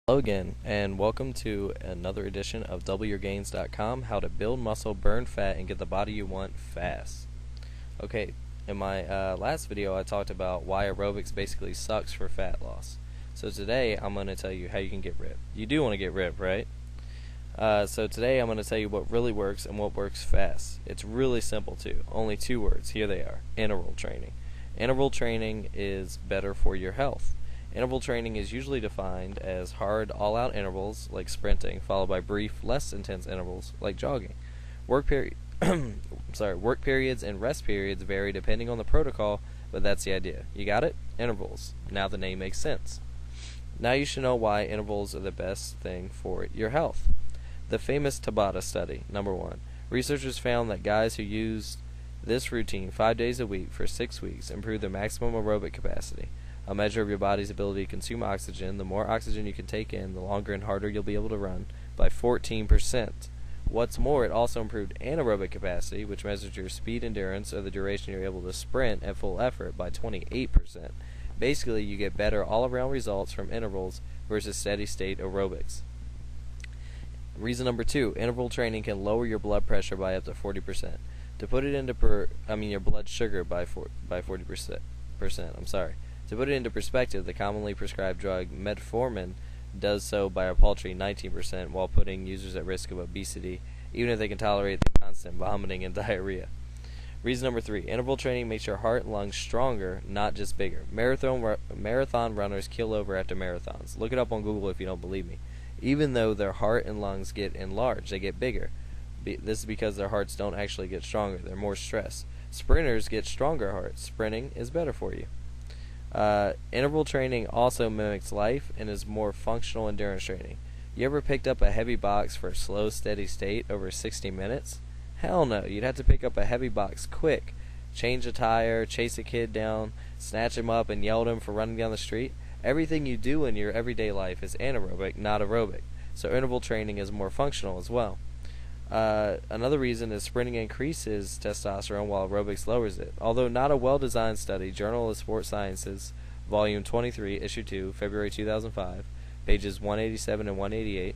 Hello again, and welcome to another edition of doubleyourgains.com, how to build muscle, burn fat, and get the body you want fast. Okay, in my last video I talked about why aerobics basically sucks for fat loss. So today I'm going to tell you how you can get ripped. You do want to get ripped, right? So today I'm going to tell you what really works and what works fast. It's really simple too, only 2 words. Here they are: interval training. Interval training is better for your health. Interval training is usually defined as hard, all-out intervals like sprinting, followed by brief, less intense intervals like jogging. Work periods and rest periods vary depending on the protocol, but that's the idea. You got it? Intervals. Now the name makes sense. Now you should know why intervals are the best thing for your health. The famous Tabata study, number 1. Researchers found that guys who used this routine 5 days a week for 6 weeks improved their maximum aerobic capacity, a measure of your body's ability to consume oxygen. The more oxygen you can take in, the longer and harder you'll be able to run, by 14%. What's more, it also improved anaerobic capacity, which measures your speed endurance or the duration you're able to sprint at full effort, by 28%. Basically, you get better all-around results from intervals versus steady-state aerobics. Reason number 2, interval training can lower your blood pressure by up to 40%. To put it into your blood sugar by 40%. To put it into perspective, the commonly prescribed drug metformin does so by a paltry 19%, while putting users at risk of obesity, even if they can tolerate the constant vomiting and diarrhea. Reason number 3, interval training makes your heart and lungs stronger, not just bigger. Marathon runners keel over after marathons. Look it up on Google if you don't believe me. Even though their heart and lungs get enlarged, they get bigger. This is because their hearts don't actually get stronger, they're more stressed. Sprinters get stronger hearts. Sprinting is better for you. Interval training also mimics life and is more functional endurance training. You ever picked up a heavy box for a slow, steady state over 60 minutes? Hell no, you'd have to pick up a heavy box quick. Change a tire, chase a kid down, snatch him up and yell at him for running down the street. Everything you do in your everyday life is anaerobic, not aerobic. So interval training is more functional as well. Another reason is sprinting increases testosterone while aerobics lowers it. Although not a well-designed study, Journal of Sports Sciences, Volume 23, Issue 2, February 2005, pages 187 and 188.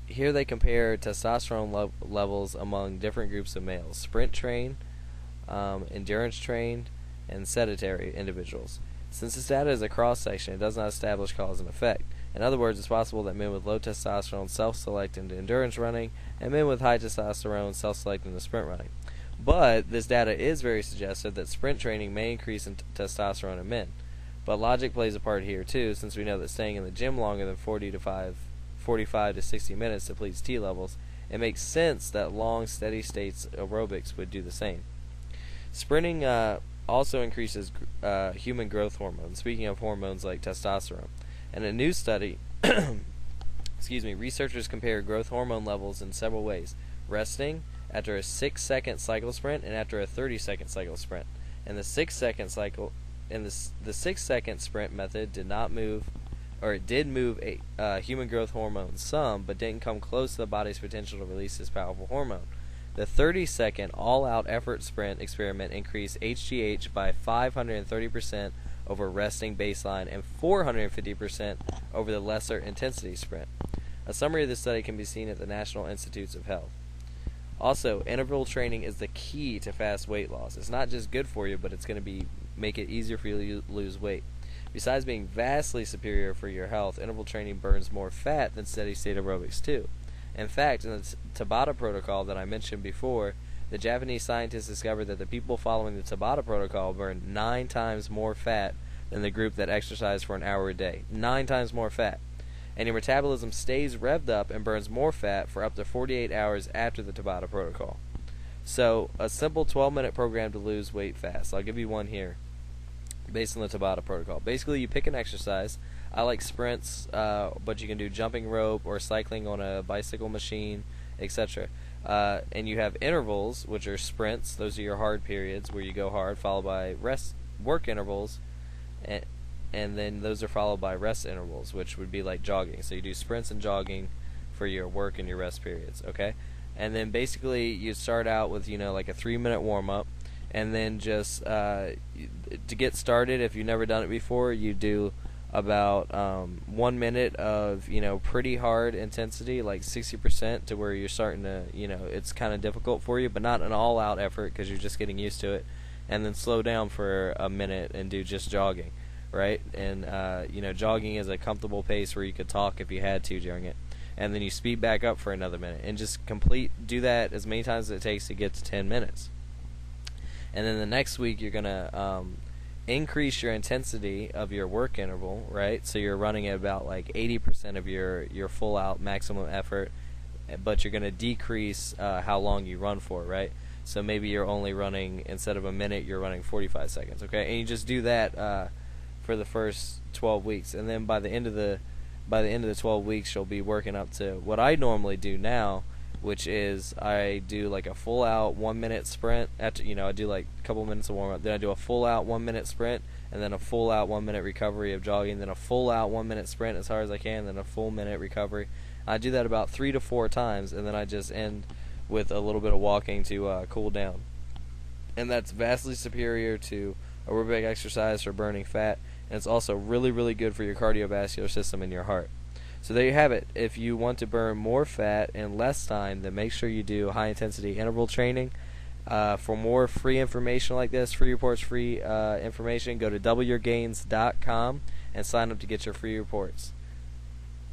Here they compare testosterone levels among different groups of males: sprint trained, endurance trained, and sedentary individuals. Since this data is a cross-section, it does not establish cause and effect. In other words, it's possible that men with low testosterone self-select into endurance running, and men with high testosterone self-select into sprint running. But this data is very suggestive that sprint training may increase in testosterone in men. But logic plays a part here too, since we know that staying in the gym longer than 45 to 60 minutes depletes T levels. It makes sense that long, steady states aerobics would do the same. Sprinting also increases human growth hormone, speaking of hormones like testosterone. In a new study, researchers compared growth hormone levels in several ways: resting, after a 6-second cycle sprint, and after a 30-second cycle sprint. In the 6-second cycle, the 6-second sprint method did move human growth hormone some, but didn't come close to the body's potential to release this powerful hormone. The 30-second all-out effort sprint experiment increased HGH by 530% over resting baseline and 450% over the lesser intensity sprint. A summary of this study can be seen at the National Institutes of Health. Also, interval training is the key to fast weight loss. It's not just good for you, but it's going to make it easier for you to lose weight. Besides being vastly superior for your health, interval training burns more fat than steady-state aerobics too. In fact, in the Tabata protocol that I mentioned before, the Japanese scientists discovered that the people following the Tabata protocol burned 9 times more fat than the group that exercised for an hour a day. 9 times more fat. And your metabolism stays revved up and burns more fat for up to 48 hours after the Tabata protocol. So, a simple 12-minute program to lose weight fast. I'll give you one here based on the Tabata protocol. Basically, you pick an exercise. I like sprints, but you can do jumping rope or cycling on a bicycle machine, etc. And you have intervals, which are sprints. Those are your hard periods where you go hard, followed by work intervals, and then those are followed by rest intervals, which would be like jogging. So you do sprints and jogging for your work and your rest periods, okay? And then basically you start out with, like a 3-minute warm-up, and then just to get started, if you've never done it before, you do about 1 minute of pretty hard intensity, like 60%, to where you're starting to it's kind of difficult for you, but not an all-out effort because you're just getting used to it, and then slow down for a minute and do just jogging, right? And jogging is a comfortable pace where you could talk if you had to during it, and then you speed back up for another minute and just do that as many times as it takes to get to 10 minutes. And then the next week you're gonna increase your intensity of your work interval, right? So you're running at about like 80% of your full out maximum effort, but you're going to decrease how long you run for, right? So maybe you're only running, instead of a minute, you're running 45 seconds, okay? And you just do that for the first 12 weeks, and then by the end of the 12 weeks, you'll be working up to what I normally do now, which is I do like a full out 1 minute sprint. After I do like a couple minutes of warm up, then I do a full out 1 minute sprint, and then a full out 1 minute recovery of jogging, then a full out 1 minute sprint as hard as I can, then a full minute recovery. I do that about 3 to 4 times, and then I just end with a little bit of walking to cool down. And that's vastly superior to aerobic exercise for burning fat, and it's also really, really good for your cardiovascular system and your heart. So there you have it. If you want to burn more fat in less time, then make sure you do high-intensity interval training. For more free information like this, free reports, free information, go to doubleyourgains.com and sign up to get your free reports.